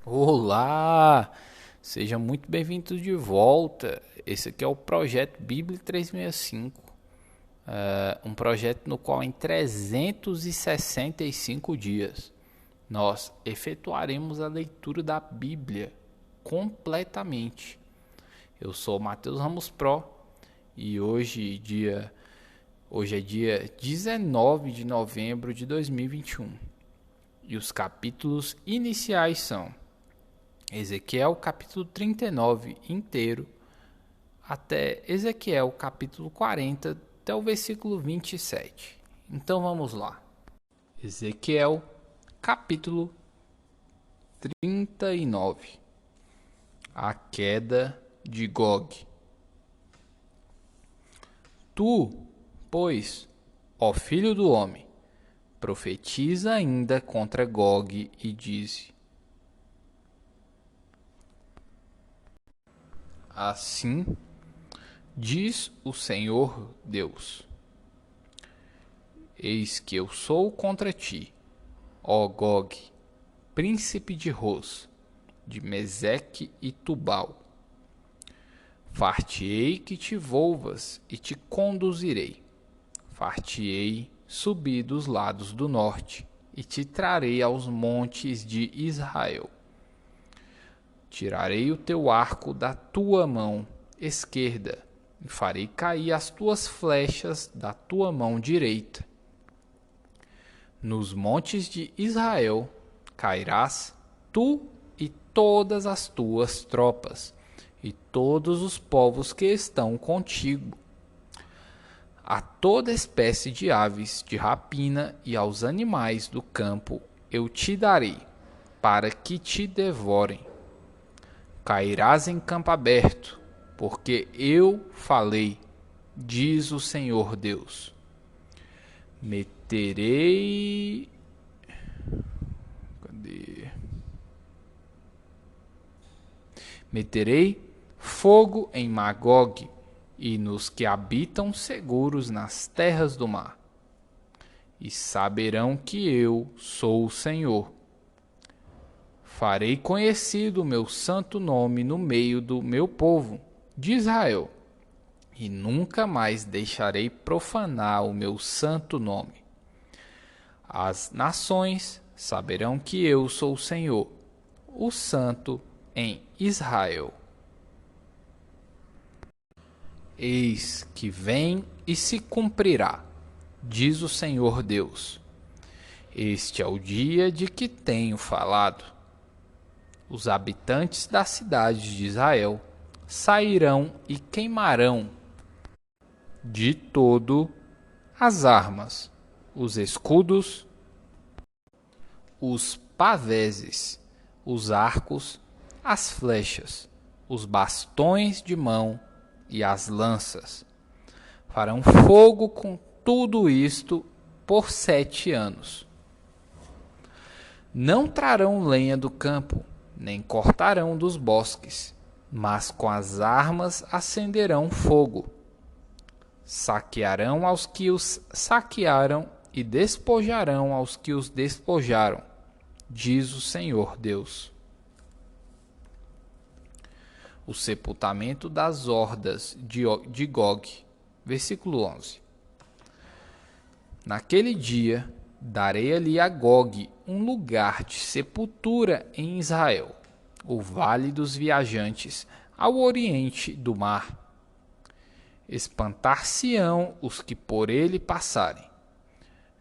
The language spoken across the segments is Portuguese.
Olá! Seja muito bem-vindo de volta. Esse aqui é o projeto Bíblia 365, um projeto no qual em 365 dias nós efetuaremos a leitura da Bíblia completamente. Eu sou Matheus Ramos Pro e hoje é dia 19 de novembro de 2021 e os capítulos iniciais são Ezequiel capítulo 39 inteiro, até Ezequiel capítulo 40, até o versículo 27. Então vamos lá. Ezequiel capítulo 39. A queda de Gog. Tu, pois, ó filho do homem, profetiza ainda contra Gog e dize: Assim diz o Senhor Deus: Eis que eu sou contra ti, ó Gog, príncipe de Ros, de Meseque e Tubal. Far-te-ei que te volvas e te conduzirei. Far-te-ei subir dos lados do norte e te trarei aos montes de Israel. Tirarei o teu arco da tua mão esquerda e farei cair as tuas flechas da tua mão direita. Nos montes de Israel cairás tu e todas as tuas tropas, e todos os povos que estão contigo. A toda espécie de aves de rapina e aos animais do campo eu te darei, para que te devorem. Cairás em campo aberto, porque eu falei, diz o Senhor Deus. Meterei. Cadê? Meterei fogo em Magog e nos que habitam seguros nas terras do mar. E saberão que eu sou o Senhor. Farei conhecido o meu santo nome no meio do meu povo, de Israel, e nunca mais deixarei profanar o meu santo nome. As nações saberão que eu sou o Senhor, o Santo em Israel. Eis que vem e se cumprirá, diz o Senhor Deus. Este é o dia de que tenho falado. Os habitantes da cidade de Israel sairão e queimarão de todo as armas, os escudos, os paveses, os arcos, as flechas, os bastões de mão e as lanças. Farão fogo com tudo isto por 7 anos. Não trarão lenha do campo, nem cortarão dos bosques, mas com as armas acenderão fogo. Saquearão aos que os saquearam e despojarão aos que os despojaram, diz o Senhor Deus. O sepultamento das hordas de Gog. Versículo 11. Naquele dia darei ali a Gog um lugar de sepultura em Israel, o vale dos viajantes, ao oriente do mar. Espantar-se-ão os que por ele passarem.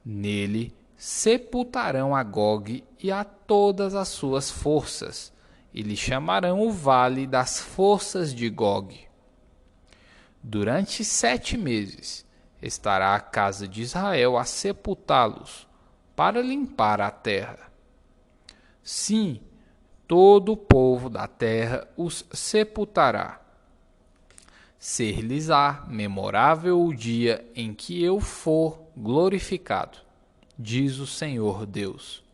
Nele sepultarão a Gog e a todas as suas forças, e lhe chamarão o vale das forças de Gog. Durante 7 meses estará a casa de Israel a sepultá-los, para limpar a terra. Sim, todo o povo da terra os sepultará. Ser-lhes-á memorável o dia em que eu for glorificado, diz o Senhor Deus.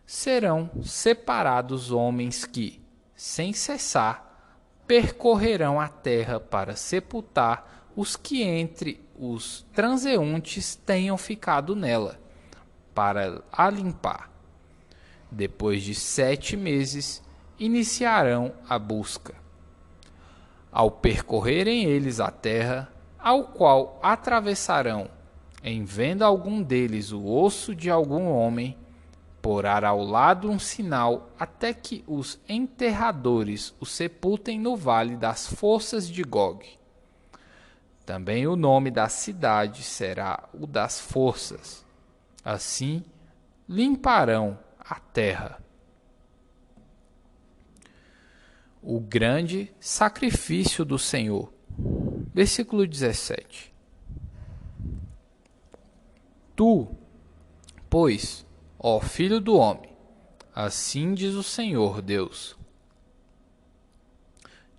Serão separados homens que, sem cessar, percorrerão a terra para sepultar os que entre os transeuntes tenham ficado nela, para a limpar. Depois de 7 meses, iniciarão a busca. Ao percorrerem eles a terra, ao qual atravessarão, em vendo algum deles o osso de algum homem, porá ao lado um sinal até que os enterradores o sepultem no vale das forças de Gog. Também o nome da cidade será o das forças. Assim limparão a terra. O grande sacrifício do Senhor. Versículo 17. Tu, pois, ó filho do homem, assim diz o Senhor Deus: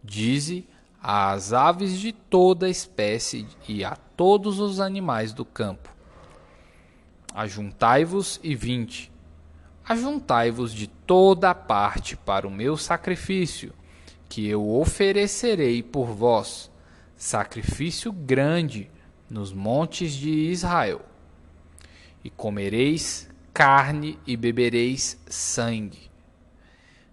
dize às aves de toda espécie e a todos os animais do campo: ajuntai-vos e vinde. Ajuntai-vos de toda a parte para o meu sacrifício, que eu oferecerei por vós, sacrifício grande nos montes de Israel. E comereis carne e bebereis sangue.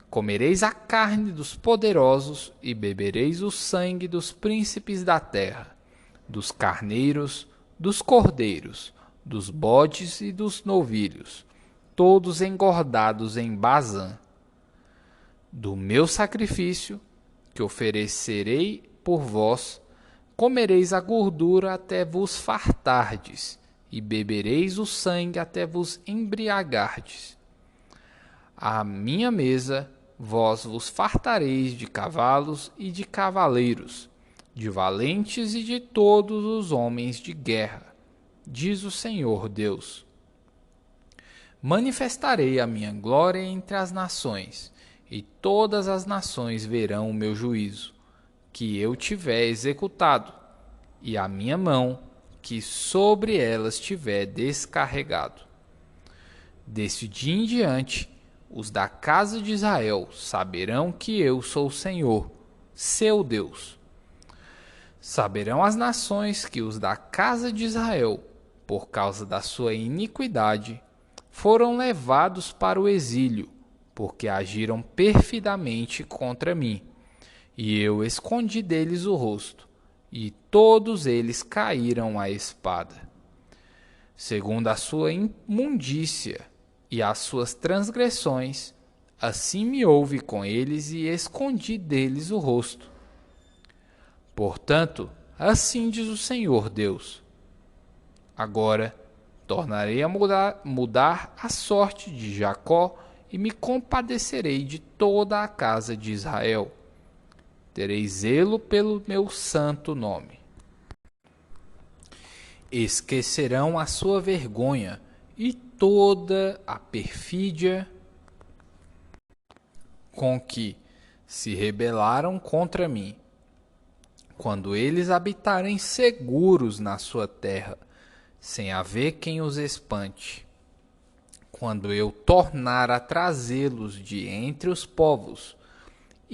Comereis a carne dos poderosos e bebereis o sangue dos príncipes da terra, dos carneiros, dos cordeiros, dos bodes e dos novilhos, todos engordados em Bazã. Do meu sacrifício, que oferecerei por vós, comereis a gordura até vos fartardes, e bebereis o sangue até vos embriagardes. À minha mesa vós vos fartareis de cavalos e de cavaleiros, de valentes e de todos os homens de guerra, diz o Senhor Deus. Manifestarei a minha glória entre as nações, e todas as nações verão o meu juízo, que eu tiver executado, e a minha mão, que sobre elas tiver descarregado. Desse dia em diante, os da casa de Israel saberão que eu sou o Senhor, seu Deus. Saberão as nações que os da casa de Israel, por causa da sua iniquidade, foram levados para o exílio, porque agiram perfidamente contra mim, e eu escondi deles o rosto, e todos eles caíram à espada. Segundo a sua imundícia e as suas transgressões, assim me houve com eles e escondi deles o rosto. Portanto, assim diz o Senhor Deus: agora tornarei a mudar a sorte de Jacó e me compadecerei de toda a casa de Israel. Terei zelo pelo meu santo nome. Esquecerão a sua vergonha e toda a perfídia com que se rebelaram contra mim, quando eles habitarem seguros na sua terra, sem haver quem os espante. Quando eu tornar a trazê-los de entre os povos,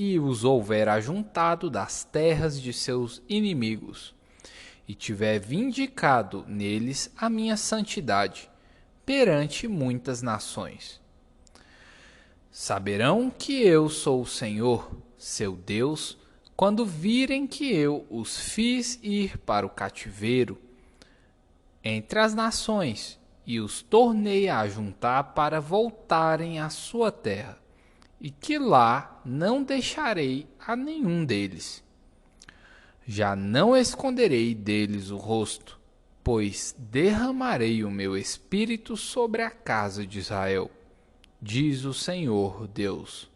e os houver ajuntado das terras de seus inimigos, e tiver vindicado neles a minha santidade perante muitas nações. Saberão que eu sou o Senhor, seu Deus, quando virem que eu os fiz ir para o cativeiro entre as nações e os tornei a ajuntar para voltarem à sua terra, e que lá não deixarei a nenhum deles. Já não esconderei deles o rosto, pois derramarei o meu espírito sobre a casa de Israel, diz o Senhor Deus.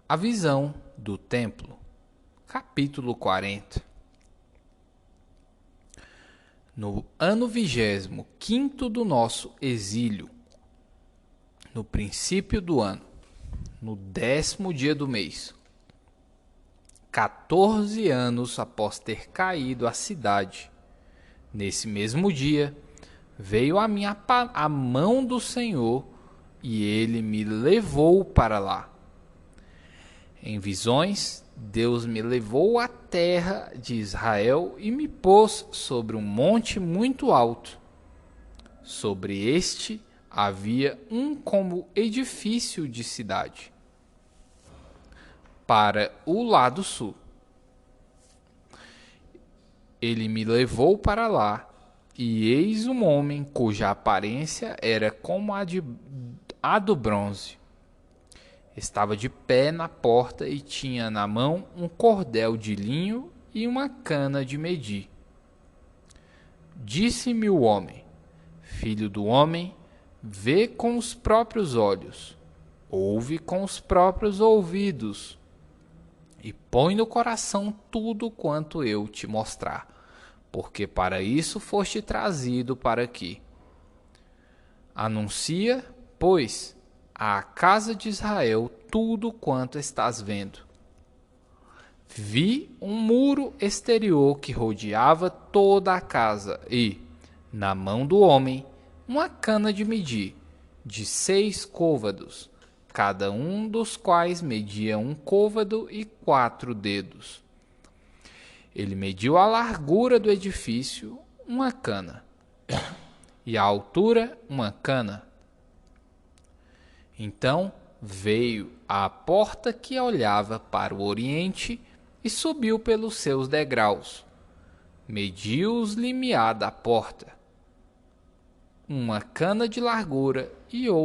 A visão do templo, capítulo 40. No ano 25º do nosso exílio, no princípio do ano, no 10º dia do mês, 14 anos após ter caído a cidade, nesse mesmo dia, veio a mim a mão do Senhor, e ele me levou para lá. Em visões, Deus me levou à terra de Israel e me pôs sobre um monte muito alto. Sobre este havia um como edifício de cidade. Para o lado sul. Ele me levou para lá, e eis um homem cuja aparência era como a do bronze. Estava de pé na porta e tinha na mão um cordel de linho e uma cana de medir. Disse-me o homem: Filho do homem, vê com os próprios olhos, ouve com os próprios ouvidos, e põe no coração tudo quanto eu te mostrar, porque para isso foste trazido para aqui. Anuncia, pois, à casa de Israel tudo quanto estás vendo. Vi um muro exterior que rodeava toda a casa e, na mão do homem, uma cana de medir, de 6 côvados, cada um dos quais media 1 côvado e 4 dedos. Ele mediu a largura do edifício, uma cana, e a altura, uma cana. Então veio à porta que olhava para o oriente e subiu pelos seus degraus. Mediu os limiar da porta, uma cana de largura, e o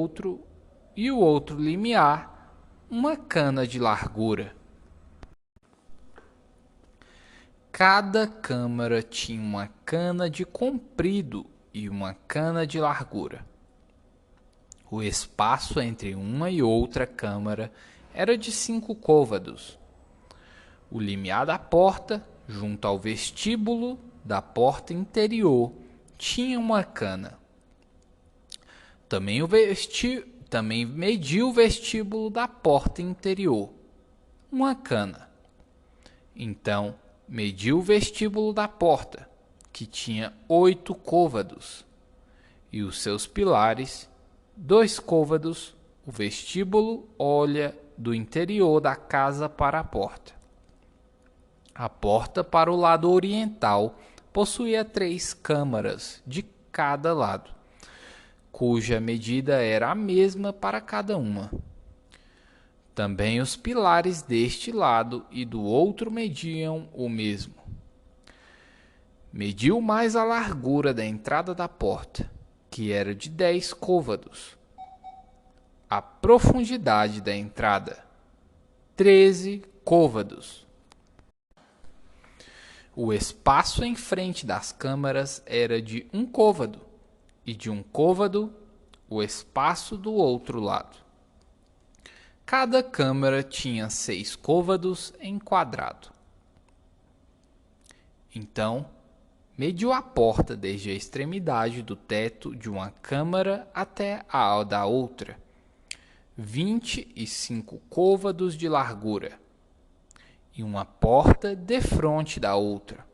outro limiar, uma cana de largura. Cada câmara tinha uma cana de comprido e uma cana de largura. O espaço entre uma e outra câmara era de 5 côvados. O limiar da porta, junto ao vestíbulo da porta interior, tinha uma cana. Também mediu o vestíbulo da porta interior, uma cana. Então mediu o vestíbulo da porta, que tinha 8 côvados, e os seus pilares, 2 côvados. O vestíbulo olha do interior da casa para a porta. A porta para o lado oriental possuía 3 câmaras de cada lado, cuja medida era a mesma para cada uma. Também os pilares deste lado e do outro mediam o mesmo. Mediu mais a largura da entrada da porta, que era de 10 côvados. A profundidade da entrada, 13 côvados. O espaço em frente das câmaras era de 1 côvado, e de 1 côvado o espaço do outro lado. Cada câmara tinha 6 côvados em quadrado. Então, mediu a porta desde a extremidade do teto de uma câmara até a da outra, 25 côvados de largura, e uma porta defronte da outra.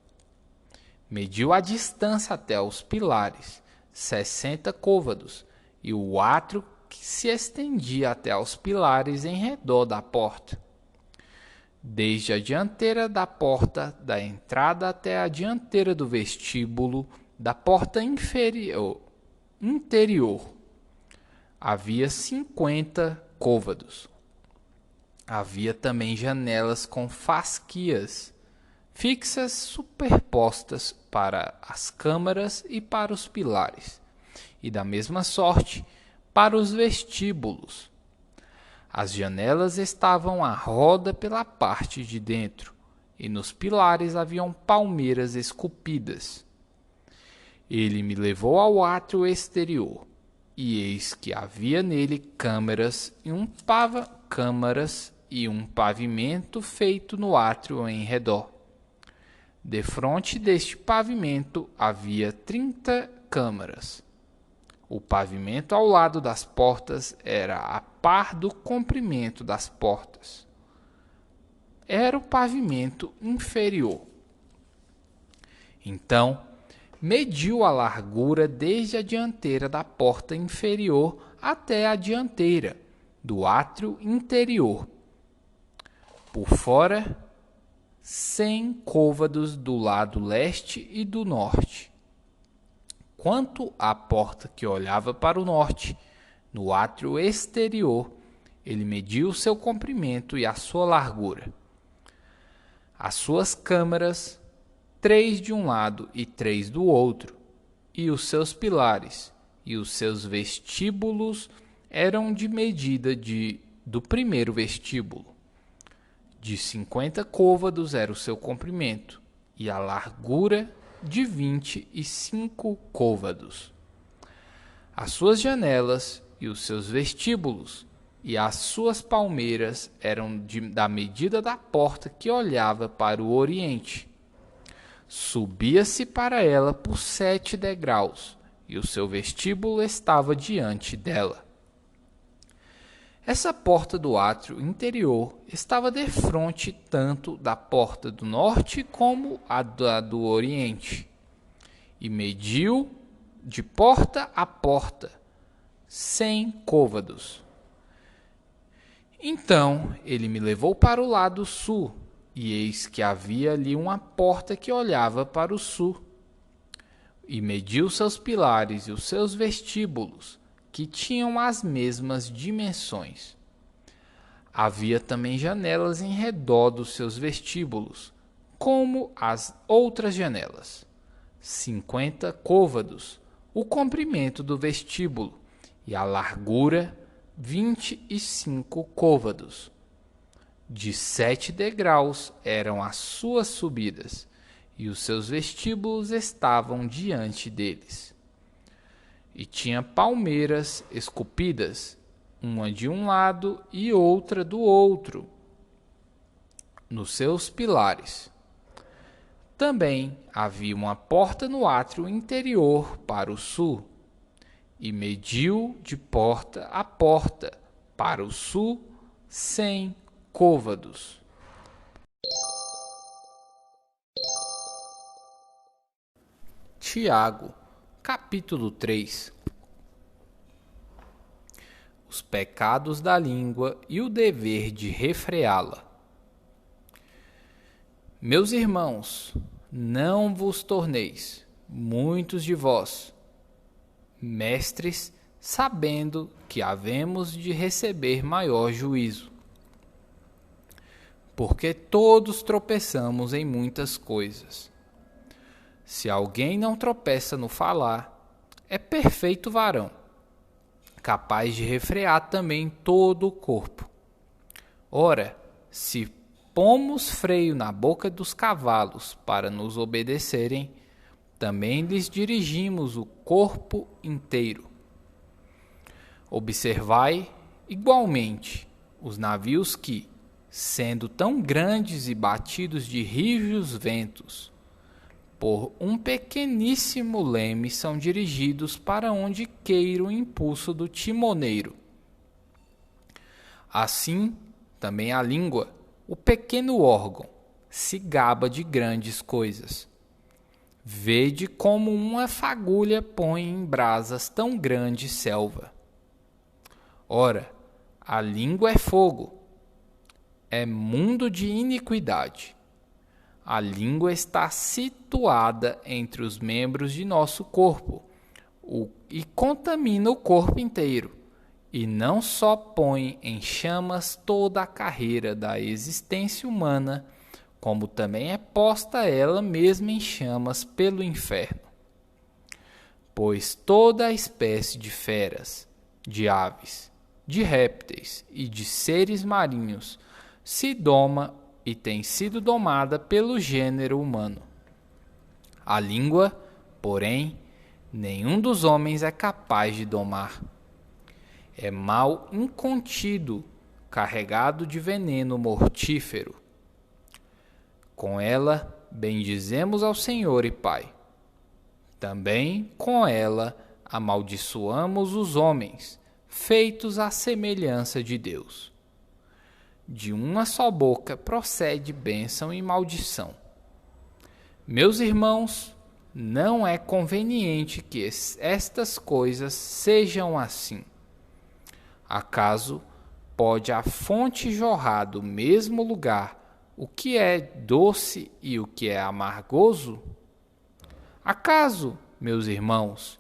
Mediu a distância até os pilares, 60 côvados, e o átrio que se estendia até aos pilares em redor da porta, desde a dianteira da porta da entrada até a dianteira do vestíbulo da porta interior. Havia 50 côvados. Havia também janelas com fasquias fixas superpostas para as câmaras e para os pilares, e da mesma sorte para os vestíbulos. As janelas estavam à roda pela parte de dentro, e nos pilares haviam palmeiras esculpidas. Ele me levou ao átrio exterior, e eis que havia nele câmaras e um pavimento feito no átrio em redor. Defronte deste pavimento havia 30 câmaras. O pavimento ao lado das portas era a par do comprimento das portas. Era o pavimento inferior. Então, mediu a largura desde a dianteira da porta inferior até a dianteira do átrio interior. Por fora, 100 côvados do lado leste e do norte. Quanto à porta que olhava para o norte, No átrio exterior, ele mediu o seu comprimento e a sua largura. As suas câmaras, 3 de um lado e 3 do outro, e os seus pilares e os seus vestíbulos eram de medida do primeiro vestíbulo. De 50 côvados era o seu comprimento, e a largura de 25 côvados. As suas janelas e os seus vestíbulos e as suas palmeiras eram da medida da porta que olhava para o oriente. Subia-se para ela por 7 degraus, e o seu vestíbulo estava diante dela. Essa porta do átrio interior estava defronte tanto da porta do norte como a do oriente, e mediu de porta a porta 100 côvados. Então ele me levou para o lado sul, e eis que havia ali uma porta que olhava para o sul, e mediu seus pilares e os seus vestíbulos, que tinham as mesmas dimensões. Havia também janelas em redor dos seus vestíbulos, como as outras janelas. 50 côvados, o comprimento do vestíbulo, e a largura 25 côvados. De 7 degraus eram as suas subidas, e os seus vestíbulos estavam diante deles. E tinha palmeiras esculpidas, uma de um lado e outra do outro, nos seus pilares. Também havia uma porta no átrio interior para o sul, e mediu de porta a porta para o sul 100 côvados. Tiago, capítulo 3. Os pecados da língua e o dever de refreá-la. Meus irmãos, não vos torneis, muitos de vós, mestres, sabendo que havemos de receber maior juízo. Porque todos tropeçamos em muitas coisas. Se alguém não tropeça no falar, é perfeito varão, capaz de refrear também todo o corpo. Ora, se pomos freio na boca dos cavalos para nos obedecerem, também lhes dirigimos o corpo inteiro. Observai, igualmente, os navios que, sendo tão grandes e batidos de rígidos ventos, por um pequeníssimo leme são dirigidos para onde queira o impulso do timoneiro. Assim, também a língua, o pequeno órgão, se gaba de grandes coisas. Vede como uma fagulha põe em brasas tão grande selva. Ora, a língua é fogo, é mundo de iniquidade. A língua está situada entre os membros de nosso corpo e contamina o corpo inteiro, e não só põe em chamas toda a carreira da existência humana, como também é posta ela mesma em chamas pelo inferno. Pois toda a espécie de feras, de aves, de répteis e de seres marinhos se doma e tem sido domada pelo gênero humano. A língua, porém, nenhum dos homens é capaz de domar. É mal incontido, carregado de veneno mortífero. Com ela bendizemos ao Senhor e Pai. Também com ela amaldiçoamos os homens, feitos à semelhança de Deus. De uma só boca procede bênção e maldição. Meus irmãos, não é conveniente que estas coisas sejam assim. Acaso pode a fonte jorrar do mesmo lugar o que é doce e o que é amargoso? Acaso, meus irmãos,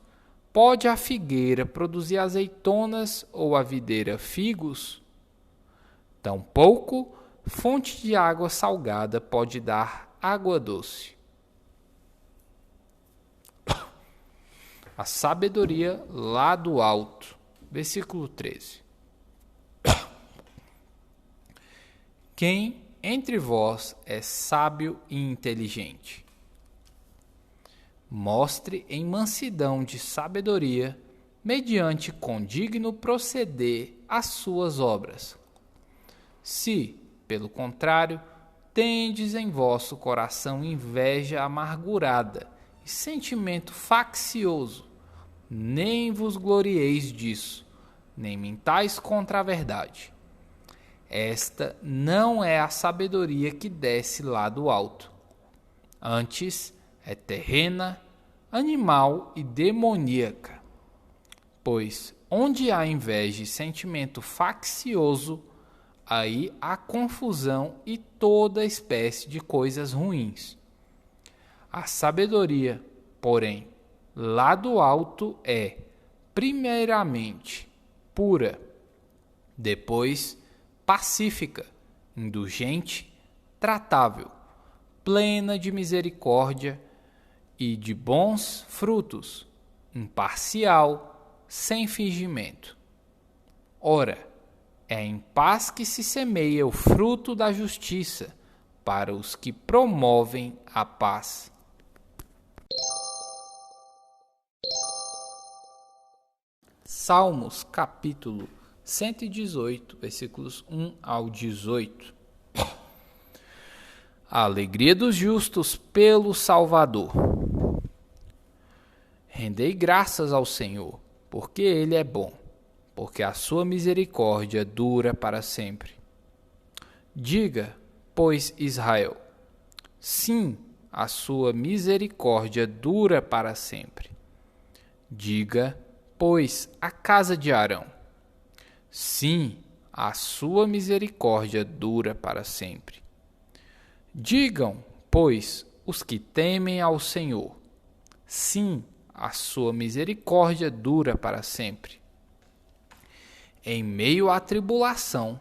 pode a figueira produzir azeitonas ou a videira figos? Tampouco fonte de água salgada pode dar água doce. A sabedoria lá do alto. Versículo 13. Quem entre vós é sábio e inteligente? Mostre em mansidão de sabedoria, mediante condigno proceder as suas obras. Se, pelo contrário, tendes em vosso coração inveja amargurada e sentimento faccioso, nem vos glorieis disso, nem mintais contra a verdade. Esta não é a sabedoria que desce lá do alto. Antes, é terrena, animal e demoníaca. Pois onde há inveja e sentimento faccioso, aí há confusão e toda espécie de coisas ruins. A sabedoria, porém, lá do alto é, primeiramente, pura, depois, pacífica, indulgente, tratável, plena de misericórdia e de bons frutos, imparcial, sem fingimento. Ora, é em paz que se semeia o fruto da justiça para os que promovem a paz. Salmos, capítulo 118, versículos 1 ao 18. A alegria dos justos pelo Salvador. Rendei graças ao Senhor, porque Ele é bom, porque a sua misericórdia dura para sempre. Diga, pois, Israel, sim, a sua misericórdia dura para sempre. Diga, pois, a casa de Arão, sim, a sua misericórdia dura para sempre. Digam, pois, os que temem ao Senhor, sim, a sua misericórdia dura para sempre. Em meio à tribulação,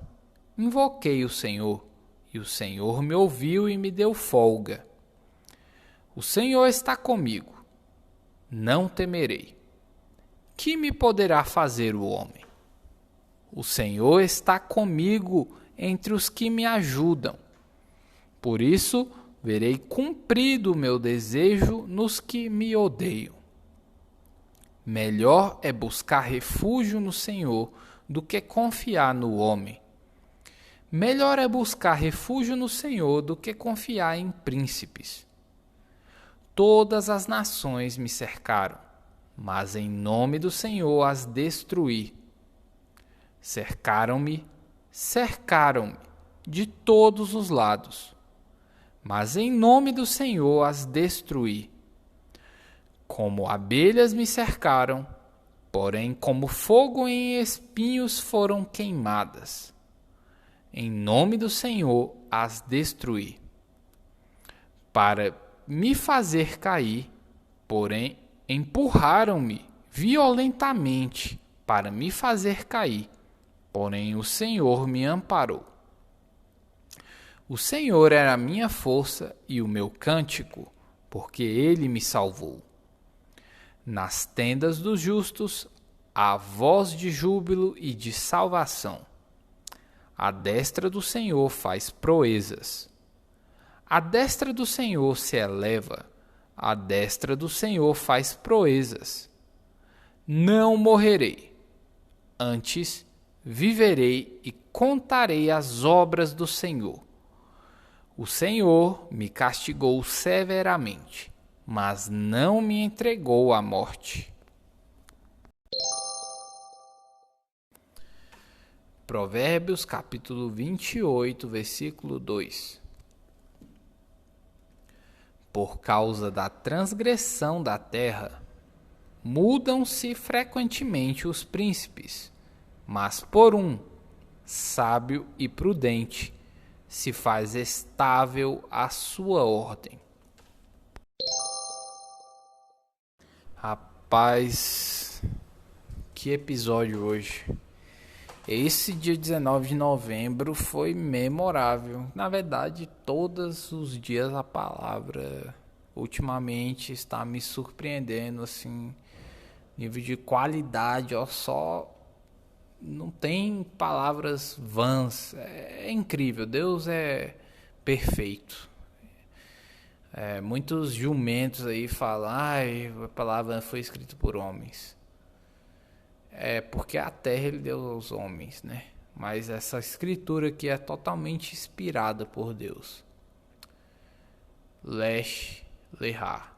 invoquei o Senhor, e o Senhor me ouviu e me deu folga. O Senhor está comigo, não temerei. Que me poderá fazer o homem? O Senhor está comigo entre os que me ajudam. Por isso, verei cumprido o meu desejo nos que me odeiam. Melhor é buscar refúgio no Senhor do que confiar no homem. Melhor é buscar refúgio no Senhor do que confiar em príncipes. Todas as nações me cercaram, mas em nome do Senhor as destruí. Cercaram-me de todos os lados, mas em nome do Senhor as destruí. Como abelhas me cercaram, porém como fogo em espinhos foram queimadas. Em nome do Senhor as destruí. Para me fazer cair, porém empurraram-me violentamente para me fazer cair, porém o Senhor me amparou. O Senhor era a minha força e o meu cântico, porque Ele me salvou. Nas tendas dos justos há voz de júbilo e de salvação. A destra do Senhor faz proezas. A destra do Senhor se eleva, a destra do Senhor faz proezas. Não morrerei, antes viverei e contarei as obras do Senhor. O Senhor me castigou severamente, mas não me entregou à morte. Provérbios capítulo 28, versículo 2. Por causa da transgressão da terra, mudam-se frequentemente os príncipes, mas por um, sábio e prudente, se faz estável a sua ordem. Rapaz, que episódio hoje. Esse dia 19 de novembro foi memorável. Na verdade, todos os dias a palavra ultimamente está me surpreendendo, assim, nível de qualidade, ó, só não tem palavras vãs. É incrível, Deus é perfeito. Muitos jumentos aí falam, a palavra foi escrita por homens. É porque a terra ele deu aos homens, né? Mas essa escritura aqui é totalmente inspirada por Deus. Lesh Lehá.